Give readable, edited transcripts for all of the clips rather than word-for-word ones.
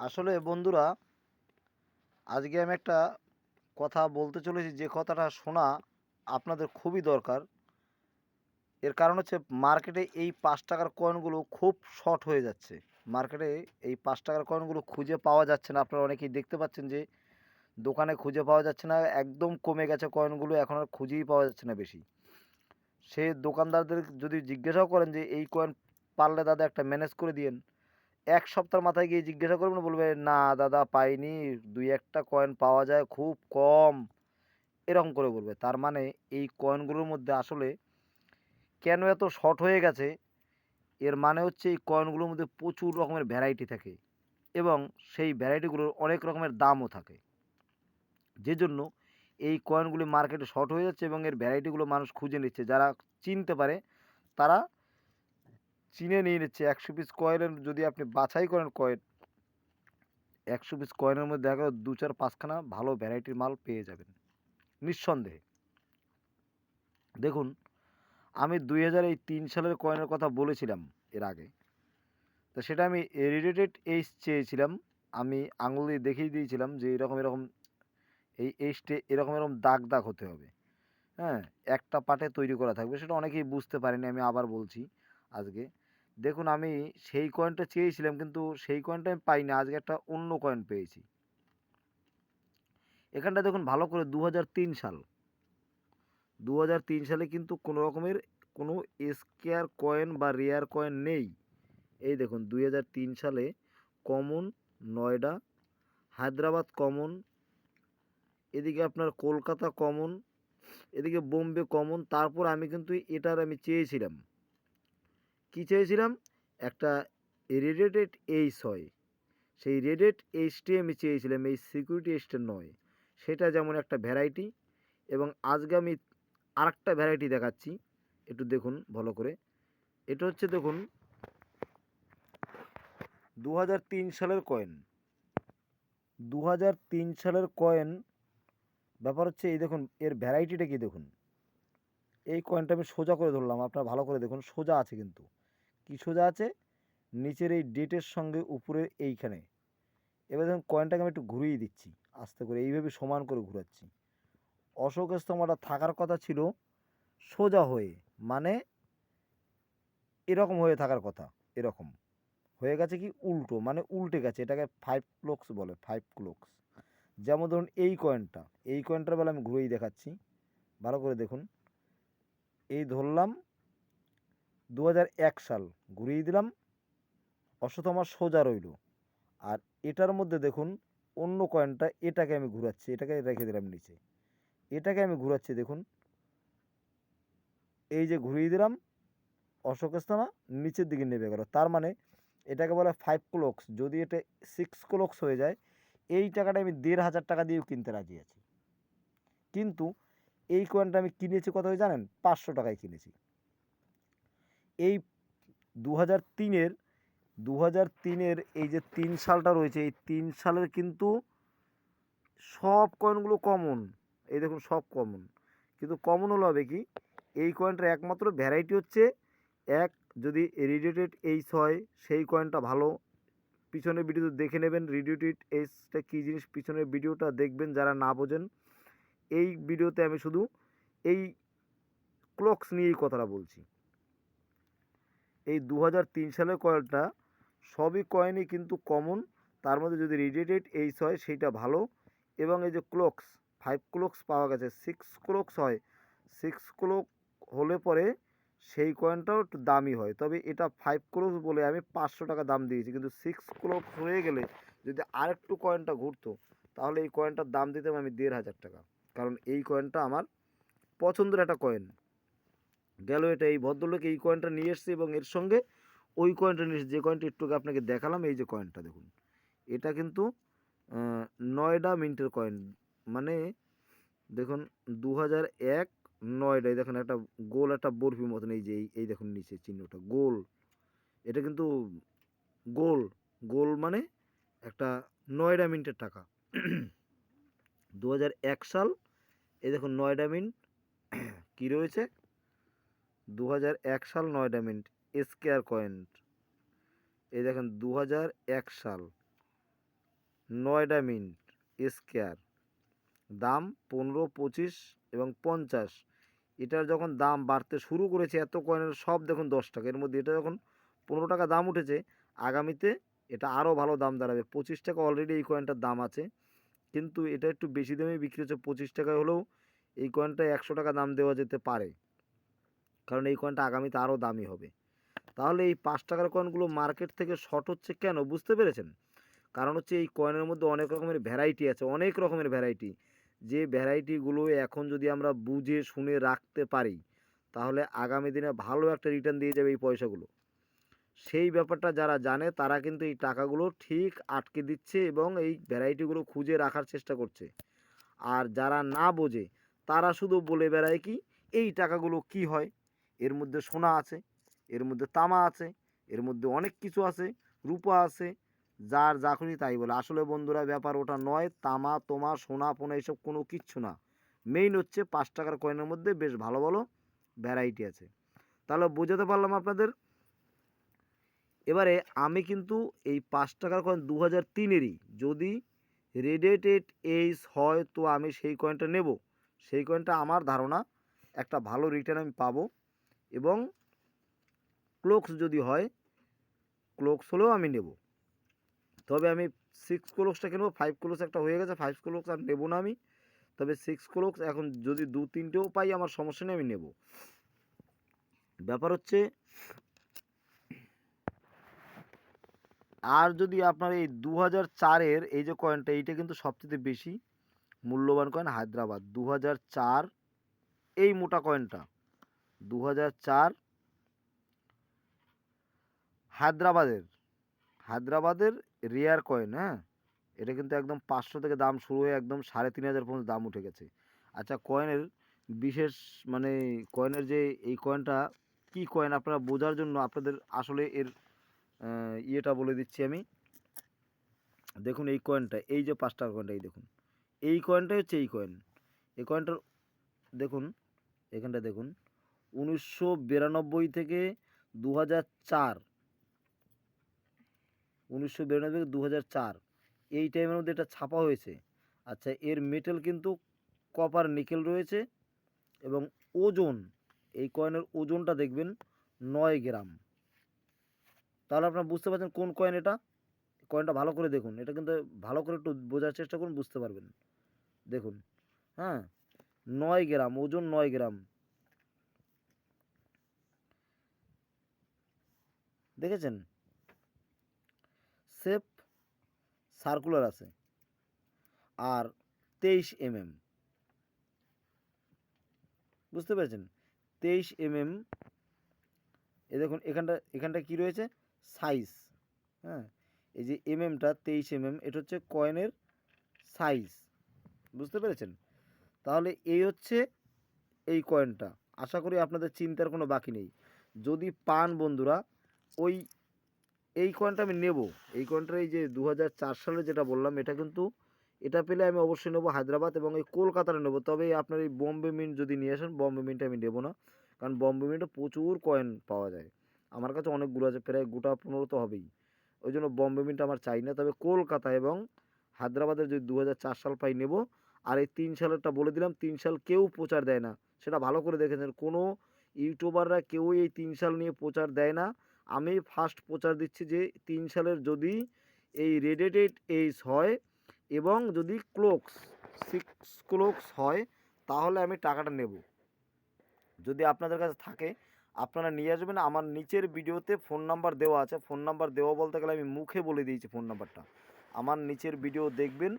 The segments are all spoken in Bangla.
আসলে বন্ধুরা, আজকে আমি একটা কথা বলতে চলেছি, যে কথাটা শোনা আপনাদের খুবই দরকার। এর কারণ হচ্ছে, মার্কেটে এই ৫ টাকার কয়েনগুলো খুব শর্ট হয়ে যাচ্ছে। মার্কেটে এই ৫ টাকার কয়েনগুলো খুঁজে পাওয়া যাচ্ছে না। আপনারা অনেকেই দেখতে পাচ্ছেন যে দোকানে খুঁজে পাওয়া যাচ্ছে না, একদম কমে গেছে কয়েনগুলো, এখন আর খুঁজেই পাওয়া যাচ্ছে না বেশি। সে দোকানদারদের যদি জিজ্ঞাসাও করেন যে এই কয়েন পারলে দাদা একটা ম্যানেজ করে দিয়েন, ১ সপ্তাহের মাথায় গিয়ে জিজ্ঞাসা করবেন, বলবে না দাদা পাইনি, ২-১টা কয়েন পাওয়া যায় খুব কম, এরকম করে বলবে। তার মানে এই কয়েনগুলোর মধ্যে আসলে কেন এত শর্ট হয়ে গেছে, এর মানে হচ্ছে এই কয়েনগুলোর মধ্যে প্রচুর রকমের ভ্যারাইটি থাকে এবং সেই ভ্যারাইটিগুলোর অনেক রকমের দামও থাকে, যে জন্য এই কয়েনগুলি মার্কেটে শর্ট হয়ে যাচ্ছে এবং এর ভ্যারাইটিগুলো মানুষ খুঁজে নিচ্ছে। যারা চিনতে পারে তারা চিনে নিয়ে নিচ্ছে। ১০০ পিস কয়েনের যদি আপনি বাছাই করেন কয়েন, ১০০ পিস কয়েনের মধ্যে দেখা গেল ২-৪-৫খানা ভালো ভ্যারাইটির মাল পেয়ে যাবেন নিঃসন্দেহে। দেখুন, আমি ২০০৩ সালের কয়েনের কথা বলেছিলাম এর আগে। তো সেটা আমি রেডিয়েটেড এইজ চেয়েছিলাম। আমি আঙুল দিয়ে দেখিয়ে দিয়েছিলাম যে এরকম এরকম এই এইজটে এরকম এরকম দাগ দাগ হতে হবে। হ্যাঁ, একটা পার্টে তৈরি করা থাকবে। সেটা অনেকেই বুঝতে পারেনি, আমি আবার বলছি আজকে। দেখুন, আমি সেই কয়েনটা চেয়েছিলাম কিন্তু সেই কয়েনটা আমি পাইনি। আজকে একটা অন্য কয়েন পেয়েছি। এখানটা দেখুন ভালো করে, ২০০৩ সাল। ২০০৩ সালে কিন্তু কোনো রকমের কোনো স্কেয়ার কয়েন বা রেয়ার কয়েন নেই। এই দেখুন, ২০০৩ সালে কমন, নয়ডা, হায়দ্রাবাদ কমন, এদিকে আপনার কলকাতা কমন, এদিকে বোম্বে কমন। তারপর আমি কিন্তু এটার আমি চেয়েছিলাম, কি চেয়েছিলাম, একটা রেডিয়েটেড এইস হয়, সেই রেডেড এইচটি আমি চেয়েছিলাম, এই সিকিউরিটি এইচটা নয়। সেটা যেমন একটা ভ্যারাইটি, এবং আজকে আমি আরেকটা ভ্যারাইটি দেখাচ্ছি, একটু দেখুন ভালো করে। এটা হচ্ছে দেখুন ২০০৩ সালের কয়েন। ২০০৩ সালের কয়েন। ব্যাপার হচ্ছে এই দেখুন এর ভ্যারাইটিটা কি দেখুন। এই কয়েনটা আমি সোজা করে ধরলাম, আপনারা ভালো করে দেখুন, সোজা আছে কিন্তু। কি সোজা আছে? নিচের এই ডেটের সঙ্গে উপরের এইখানে। এবার দেখুন কয়েনটাকে আমি একটু ঘুরিয়ে দিচ্ছি আস্তে করে, এইভাবে সমান করে ঘুরাচ্ছি। অশোক স্তম্ভটা থাকার কথা ছিল সোজা হয়ে, মানে এরকম হয়ে থাকার কথা, এরকম হয়ে গেছে কি উল্টো, মানে উল্টে গেছে। এটাকে 5 ক্লোকস বলে, 5 ক্লোকস। যেমন ধরুন এই কয়েনটার বেলা আমি ঘুরেই দেখাচ্ছি, ভালো করে দেখুন। এই ধরলাম ২০০১ সাল, ঘুরিয়ে দিলাম, অশ্বত্থ আমার সোজা রইল। আর এটার মধ্যে দেখুন অন্য কয়েনটা, এটাকে আমি ঘুরাচ্ছি, এটাকে রেখে দিলাম নিচে, এটাকে আমি ঘুরাচ্ছি দেখুন, এই যে ঘুরিয়ে দিলাম, অশোক স্তম্ভ নিচের দিকে নেমে গেল। তার মানে এটাকে বলে 5 ক্লোকস। যদি এটা 6 ক্লোকস হয়ে যায়, এই টাকাটা আমি ১,৫০০ টাকা দিয়েও কিনতে রাজি আছি। কিন্তু এই কয়েনটা আমি কিনেছি কত হয় জানেন? ৫০০ টাকায় কিনেছি। এই ২০০৩-এর ২০০৩-এর এই যে ৩ সালটা রয়েছে, এই ৩ সালের কিন্তু সব কয়েনগুলো কমন। এই দেখুন সব কমন। কিন্তু কমন হলো হবে কি, এই কয়েনটার একমাত্র ভ্যারাইটি হচ্ছে এক, যদি রেডিয়েটেড এইস হয় সেই কয়েনটা ভালো। পিছনের ভিডিওতে দেখে নেবেন রেডিয়েটেড এইসটা কী জিনিস, পিছনের ভিডিওটা দেখবেন যারা না বোঝেন। এই ভিডিওতে আমি শুধু এই ক্লক্স নিয়েই কথাটা বলছি। এই ২০০৩ সালের কয়েনটা, সবই কয়েনই কিন্তু কমন। তার মধ্যে যদি রেডিয়েটেড এইস হয় সেইটা ভালো। এবং এই যে ক্লক্স, 5 ক্লক্স পাওয়া গেছে, 6 ক্লক্স হয়। 6 ক্লক হলে পরে সেই কয়েনটাও একটু দামি হয়। তবে এটা 5 ক্লক্স বলে আমি ৫০০ টাকা দাম দিয়েছি। কিন্তু 6 ক্লক্স হয়ে গেলে যদি আরেকটু কয়েনটা ঘুরতো, তাহলে এই কয়েনটার দাম দিতাম আমি ১,৫০০ টাকা। কারণ এই কয়েনটা আমার পছন্দের একটা কয়েন। গেল এটা, এই ভদ্রলোক এই কয়েনটা নিয়ে এসছে এবং এর সঙ্গে ওই কয়েনটা নিয়ে এসছে, যে কয়েনটা একটু আগে আপনাকে দেখালাম। এই যে কয়েনটা দেখুন, এটা কিন্তু নয়ডা মিন্টের কয়েন। মানে দেখুন ২০০১ নয়ডা, এই দেখুন একটা গোল একটা বরফির মতন, এই যে এই দেখুন নিচে চিহ্নটা গোল। এটা কিন্তু গোল, গোল মানে একটা নয়ডা মিন্টের টাকা। ২০০১ সাল, এই দেখুন নয়ডা মিন্ট কী রয়েছে, ২০০১ সাল নয়ডা মিন্ট, স্কেয়ার কয়েন। এই দেখেন ২০০১ সাল, নয়ডা মিন্ট স্কোয়ার, দাম 15, 25 এবং 50। এটার যখন দাম বাড়তে শুরু করেছে, এত কয়েনের সব দেখুন 10 টাকা, এর মধ্যে এটা যখন 15 টাকা দাম উঠেছে, আগামীতে এটা আরও ভালো দাম দাঁড়াবে। 25 টাকা অলরেডি এই কয়েনটার দাম আছে, কিন্তু এটা একটু বেশি দামে বিক্রি হচ্ছে। 25 টাকায় হলেও এই কয়েনটা 100 টাকা দাম দেওয়া যেতে পারে, কারণ এই কয়েনটা আগামীতে আরও দামি হবে। তাহলে এই 5 টাকার কয়েনগুলো মার্কেট থেকে শর্ট হচ্ছে কেন, বুঝতে পেরেছেন? কারণ হচ্ছে এই কয়েনের মধ্যে অনেক রকমের ভ্যারাইটি আছে, অনেক রকমের ভ্যারাইটি। যে ভ্যারাইটিগুলো এখন যদি আমরা বুঝে শুনে রাখতে পারি, তাহলে আগামী দিনে ভালো একটা রিটার্ন দিয়ে যাবে এই পয়সাগুলো। সেই ব্যাপারটা যারা জানে তারা কিন্তু এই টাকাগুলো ঠিক আটকে দিচ্ছে এবং এই ভ্যারাইটিগুলো খুঁজে রাখার চেষ্টা করছে। আর যারা না বোঝে তারা শুধু বলে বেড়ায় কি এই টাকাগুলো কি হয়, এর মধ্যে সোনা আছে, এর মধ্যে তামা আছে, এর মধ্যে অনেক কিছু আছে, রূপা আছে, যার যা খুশি তাই বলে। আসলে বন্ধুরা ব্যাপার ওটা নয়, তামা তোমা সোনা পোনা এসব কোনো কিচ্ছু না। মেইন হচ্ছে 5 টাকার কয়েনের মধ্যে বেশ ভালো ভালো ভ্যারাইটি আছে। তাহলে বোঝাতে পারলাম আপনাদের। এবারে আমি কিন্তু এই 5 টাকার কয়েন 2003-এরই, যদি রেডেটেড এইস হয় তো আমি সেই কয়েনটা নেব। সেই কয়েনটা আমার ধারণা একটা ভালো রিটার্ন আমি পাবো, এবং ক্লোক্স যদি হয়, ক্লোক্স হলেও আমি নেব। তবে আমি 6 ক্লোক্সটা কিনবো, 5 ক্লোক্স একটা হয়ে গেছে, 5 ক্লোক্স আর নেবো না আমি। তবে 6 ক্লোক্স এখন যদি 2-3টেও পাই আমার সমস্যা নেই, আমি নেব। ব্যাপার হচ্ছে, আর যদি আপনার এই 2004-এর এই যে কয়েনটা, এইটা কিন্তু সবচেয়ে বেশি মূল্যবান কয়েন, হায়দ্রাবাদ 2004, এই মোটা কয়েনটা 2004 হায়দ্রাবাদের রেয়ার কয়েন। হ্যাঁ, এটা কিন্তু একদম 500 থেকে দাম শুরু হয়ে একদম 3500 পর্যন্ত দাম উঠে গেছে। আচ্ছা, কয়েনের বিশেষ মানে কয়েনের যে এই কয়েনটা কি কয়েন আপনারা বোঝার জন্য আপনাদের আসলে এর ইয়েটা বলে দিচ্ছি আমি। দেখুন এই কয়েনটা, এই যে 5 টাকার কয়েনটা, এই দেখুন এই কয়েনটাই হচ্ছে এই কয়েন। এই কয়েনটার দেখুন, এখানটা দেখুন 1992 থেকে 2004, 1992 থেকে 2004 এই টাইমের মধ্যে এটা ছাপা হয়েছে। আচ্ছা, এর মেটাল কিন্তু কপার নিকেল রয়েছে, এবং ওজন, এই কয়েনের ওজনটা দেখবেন 9 গ্রাম। তাহলে আপনারা বুঝতে পারছেন কোন কয়েন এটা। কয়েনটা ভালো করে দেখুন, এটা কিন্তু ভালো করে একটু বোঝার চেষ্টা করুন, বুঝতে পারবেন। দেখুন, হ্যাঁ, 9 গ্রাম ওজন, 9 গ্রাম, দেখেছেন? শেপ সার্কুলার আছে, আর 23 mm, বুঝতে পেরেছেন? 23 mm। এ দেখুন এখানটা কি রয়েছে, সাইজ। হ্যাঁ, এই যে এমএমটা 23 mm, এটা হচ্ছে কয়েনের সাইজ, বুঝতে পেরেছেন? তাহলে এই হচ্ছে এই কয়েনটা। আশা করি আপনাদের চিন্তার কোনো বাকি নেই। যদি পান বন্ধুরা, ওই এই কয়েনটা আমি নেব। এই কয়েনটার এই যে 2004 সালে যেটা বললাম, এটা কিন্তু এটা পেলে আমি অবশ্যই নেবো হায়দ্রাবাদ, এবং এই কলকাতাটা নেবো। তবে আপনার এই বম্বে মিন্ট যদি নিয়ে আসেন, বম্বে মিন্টে আমি নেবো না, কারণ বম্বে মিন্টে প্রচুর কয়েন পাওয়া যায়। আমার কাছে অনেকগুলো আছে, প্রায় গোটা 15 তো হবেই। ওই জন্য বম্বে মিন্ট আমার চাই না। তবে কলকাতা এবং হায়দ্রাবাদের যদি 2004 সাল পাই নেব। আর এই 3 সালেরটা বলে দিলাম, 3 সাল কেউ প্রচার দেয় না, সেটা ভালো করে দেখেছেন। কোনো ইউটিউবাররা কেউই এই 3 সাল নিয়ে প্রচার দেয় না। আমি ফার্স্ট প্রচার দিচ্ছি যে 3 সালের যদি এই রেডেটেড এইস হয় এবং যদি ক্লোক্স 6 ক্লোক্স হয়, তাহলে আমি টাকাটা নেব। যদি আপনাদের কাছে থাকে আপনারা নিয়ে আসবেন। আমার নিচের ভিডিওতে ফোন নাম্বার দেওয়া আছে। ফোন নাম্বার দেওয়া বলতে গেলে আমি মুখে বলে দিয়েছি ফোন নাম্বারটা। আমার নিচের ভিডিও দেখবেন,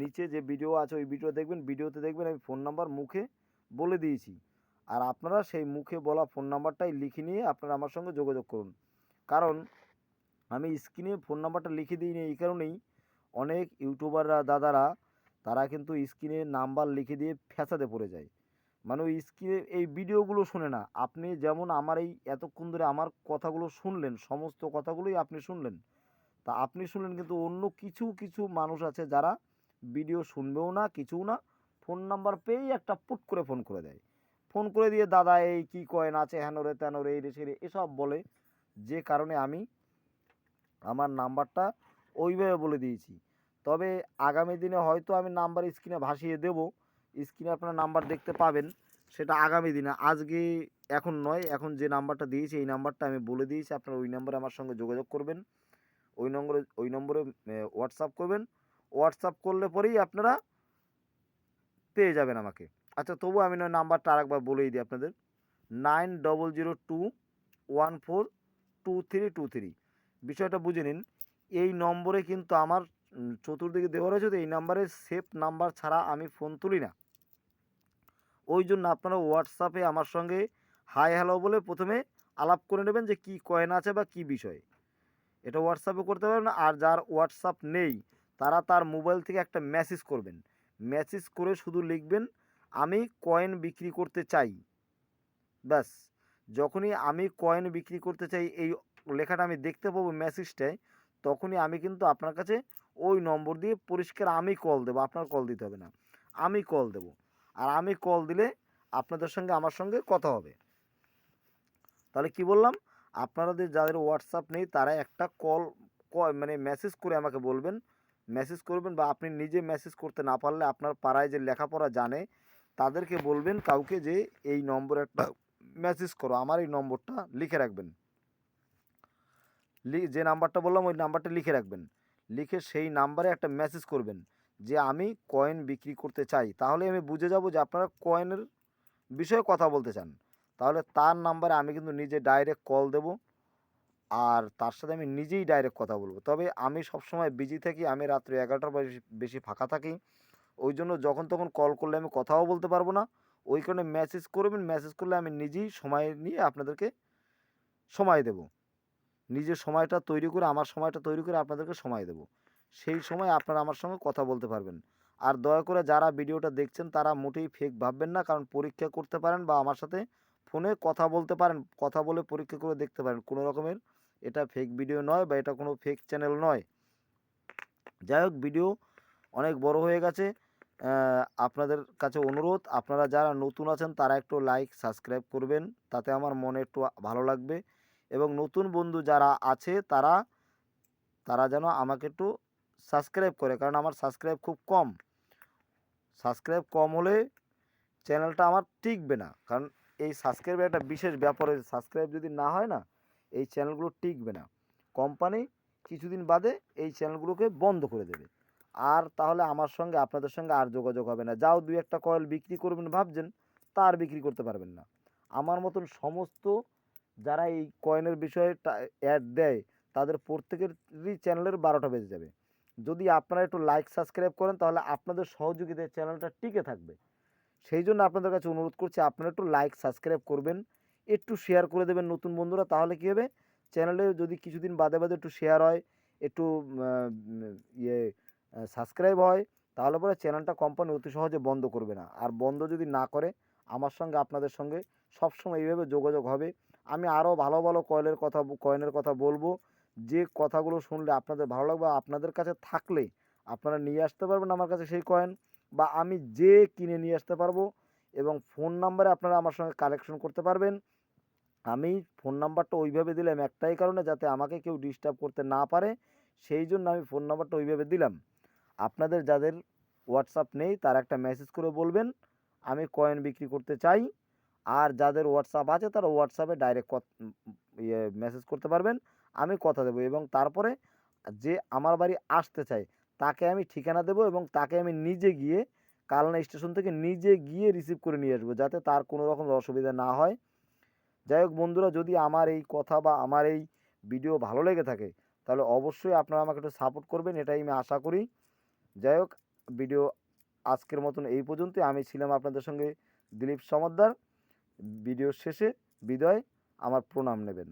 নিচে যে ভিডিও আছে ওই ভিডিও দেখবেন, ভিডিওতে দেখবেন আমি ফোন নাম্বার মুখে বলে দিয়েছি। আর আপনারা সেই মুখে বলা ফোন নাম্বারটাই লিখে নিয়ে আপনারা আমার সঙ্গে যোগাযোগ করুন। কারণ আমি স্ক্রিনে ফোন নাম্বারটা লিখে দিইনি এই কারণেই, অনেক ইউটিউবাররা দাদারা তারা কিন্তু স্ক্রিনে নাম্বার লিখে দিয়ে ফ্যাসাদে পড়ে যায়। মানে ওই স্ক্রিনে এই ভিডিওগুলো শোনে না। আপনি যেমন আমার এই এতক্ষণ ধরে আমার কথাগুলো শুনলেন, সমস্ত কথাগুলোই আপনি শুনলেন। তা আপনি শুনলেন, কিন্তু অন্য কিছু মানুষ আছে যারা ভিডিও শুনবেও না, কিছুও না, ফোন নাম্বার পেয়েই একটা পুট করে ফোন করে দেয়। ফোন করে দিয়ে দাদা এই কী কয়েন আছে, হেন রে তেন রে, এই রে সে রে, এসব বলে। যে কারণে আমি আমার নাম্বারটা ওইভাবে বলে দিয়েছি। তবে আগামী দিনে হয়তো আমি নাম্বার স্ক্রিনে ভাসিয়ে দেবো, স্ক্রিনে আপনারা নাম্বার দেখতে পাবেন, সেটা আগামী দিনে, আজকে এখন নয়। এখন যে নাম্বারটা দিয়েছি এই নাম্বারটা আমি বলে দিয়েছি, আপনারা ওই নম্বরে আমার সঙ্গে যোগাযোগ করবেন, ওই নম্বরে হোয়াটসঅ্যাপ করবেন। হোয়াটসঅ্যাপ করলে পরেই আপনারা পেয়ে যাবেন আমাকে। আচ্ছা, তবু আমি নয় নাম্বারটা আরেকবার বলেই দিই আপনাদের, 9002142323। বিষয়টা বুঝে নিন। এই নম্বরে কিন্তু আমার চতুর্দিকে দেওয়া রয়েছে, তো এই নাম্বারে সেভ নাম্বার ছাড়া আমি ফোন তুলি না। ওই জন্য আপনারা হোয়াটসঅ্যাপে আমার সঙ্গে হাই হ্যালো বলে প্রথমে আলাপ করে নেবেন যে কী কয়েন আছে বা কী বিষয়। এটা হোয়াটসঅ্যাপে করতে পারবেন। আর যার হোয়াটসঅ্যাপ নেই তারা তার মোবাইল থেকে একটা মেসেজ করবেন। মেসেজ করে শুধু লিখবেন, আমি কয়েন বিক্রি করতে চাই। ব্যাস, যখনই আমি কয়েন বিক্রি করতে চাই এই লেখাটা আমি দেখতে পাবো মেসেজটায়, তখনই আমি কিন্তু আপনার কাছে ওই নম্বর দিয়ে পরিষ্কার আমি কল দেবো, আপনার কল দিতে হবে না, আমি কল দেবো। আর আমি কল দিলে আপনাদের সঙ্গে আমার সঙ্গে কথা হবে। তাহলে কি বললাম, আপনাদের যাদের হোয়াটসঅ্যাপ নেই তারা একটা মানে মেসেজ করে আমাকে বলবেন, মেসেজ করবেন, বা আপনি নিজে মেসেজ করতে না পারলে আপনার পাড়ায় যে লেখাপড়া জানে তাদেরকে বলবেন কাউকে যে এই নম্বরে একটা মেসেজ করো, আমার এই নম্বরটা লিখে রাখবেন। যে নাম্বারটা বললাম ওই নাম্বারটা লিখে রাখবেন। লিখে সেই নাম্বারে একটা মেসেজ করবেন যে আমি কয়েন বিক্রি করতে চাই। তাহলে আমি বুঝে যাব যে আপনারা কয়েনের বিষয়ে কথা বলতে চান। তাহলে তার নাম্বারে আমি কিন্তু নিজে ডাইরেক্ট কল দেব, আর তার সাথে আমি নিজেই ডাইরেক্ট কথা বলবো। তবে আমি সবসময় বিজি থাকি, আমি রাত্রি 11টার বেশি ফাঁকা থাকি। ওই জন্য যখন তখন কল করলে আমি কথাও বলতে পারবো না। ওই কারণে মেসেজ করবেন, মেসেজ করলে আমি নিজেই সময় নিয়ে আপনাদেরকে সময় দেব। নিজের সময়টা তৈরি করে, আমার সময়টা তৈরি করে আপনাদেরকে সময় দেব। সেই সময় আপনারা আমার সঙ্গে কথা বলতে পারবেন। আর দয়া করে যারা ভিডিওটা দেখছেন তারা মোটেই ফেক ভাববেন না, কারণ পরীক্ষা করতে পারেন বা আমার সাথে ফোনে কথা বলতে পারেন, কথা বলে পরীক্ষা করে দেখতে পারেন। কোনো রকমের এটা ফেক ভিডিও নয় বা এটা কোনো ফেক চ্যানেল নয়। যাই হোক, ভিডিও অনেক বড় হয়ে গেছে। আপনাদের কাছে অনুরোধ, আপনারা যারা নতুন আছেন তারা একটু লাইক সাবস্ক্রাইব করবেন, তাতে আমার মনে একটু ভালো লাগবে। এবং নতুন বন্ধু যারা আছে তারা তারা যেন আমাকে একটু সাবস্ক্রাইব করে, কারণ আমার সাবস্ক্রাইব খুব কম। সাবস্ক্রাইব কম হলে চ্যানেলটা আমার টিকবে না, কারণ এই সাবস্ক্রাইবের একটা বিশেষ ব্যাপার হয়েছে, সাবস্ক্রাইব যদি না হয় না এই চ্যানেলগুলো টিকবে না। কোম্পানি কিছুদিন বাদে এই চ্যানেলগুলোকে বন্ধ করে দেবে। আর তাহলে আমার সঙ্গে আপনাদের সঙ্গে আর যোগাযোগ হবে না। যাও দুই একটা কয়েল বিক্রি করবেন ভাবছেন, তা আর বিক্রি করতে পারবেন না। আমার মতন সমস্ত যারা এই কয়েনের বিষয়ে অ্যাড দেয় তাদের প্রত্যেকেরই চ্যানেলের 12টা বেজে যাবে। যদি আপনারা একটু লাইক সাবস্ক্রাইব করেন তাহলে আপনাদের সহযোগিতায় চ্যানেলটা টিকে থাকবে। সেই জন্য আপনাদের কাছে অনুরোধ করছি, আপনারা একটু লাইক সাবস্ক্রাইব করবেন, একটু শেয়ার করে দেবেন নতুন বন্ধুরা। তাহলে কী হবে, চ্যানেলে যদি কিছুদিন বাদে বাদে একটু শেয়ার হয়, একটু ইয়ে সাবস্ক্রাইব হয়, তাহলে পরে চ্যানেলটা কোম্পানি অতি সহজে বন্ধ করবে না। আর বন্ধ যদি না করে আমার সঙ্গে আপনাদের সঙ্গে সবসময় এইভাবে যোগাযোগ হবে। আমি আরও ভালো ভালো কয়েনের কথা বলবো, যে কথাগুলো শুনলে আপনাদের ভালো লাগবে, আপনাদের কাছে থাকলে আপনারা নিয়ে আসতে পারবেন আমার কাছে সেই কয়েন, বা আমি যে কিনে নিয়ে আসতে পারবো। এবং ফোন নাম্বারে আপনারা আমার সঙ্গে কালেকশন করতে পারবেন। আমি ফোন নাম্বারটা ওইভাবে দিলাম একটাই কারণে, যাতে আমাকে কেউ ডিস্টার্ব করতে না পারে, সেই জন্য আমি ফোন নাম্বারটা ওইভাবে দিলাম। আপনাদের যাদের হোয়াটসঅ্যাপ নেই তারা একটা মেসেজ করে বলবেন আমি কয়েন বিক্রি করতে চাই। আর যাদের হোয়াটসঅ্যাপ আছে তারা হোয়াটসঅ্যাপে ডাইরেক্ট মেসেজ করতে পারবেন, আমি কথা দেবো। এবং তারপরে যে আমার বাড়ি আসতে চায় তাকে আমি ঠিকানা দেবো, এবং তাকে আমি নিজে গিয়ে কালনা স্টেশন থেকে নিজে গিয়ে রিসিভ করে নিয়ে আসবো, যাতে তার কোনো রকম অসুবিধা না হয়। যাই হোক বন্ধুরা, যদি আমার এই কথা বা আমার এই ভিডিও ভালো লেগে থাকে তাহলে অবশ্যই আপনারা আমাকে একটু সাপোর্ট করবেন, এটাই আমি আশা করি। যাই হোক, ভিডিও আজকের মতন এই পর্যন্তই। আমি ছিলাম আপনাদের সঙ্গে দিলীপ সমাদ্দার। ভিডিওর শেষে বিদায়, আমার প্রণাম নেবেন।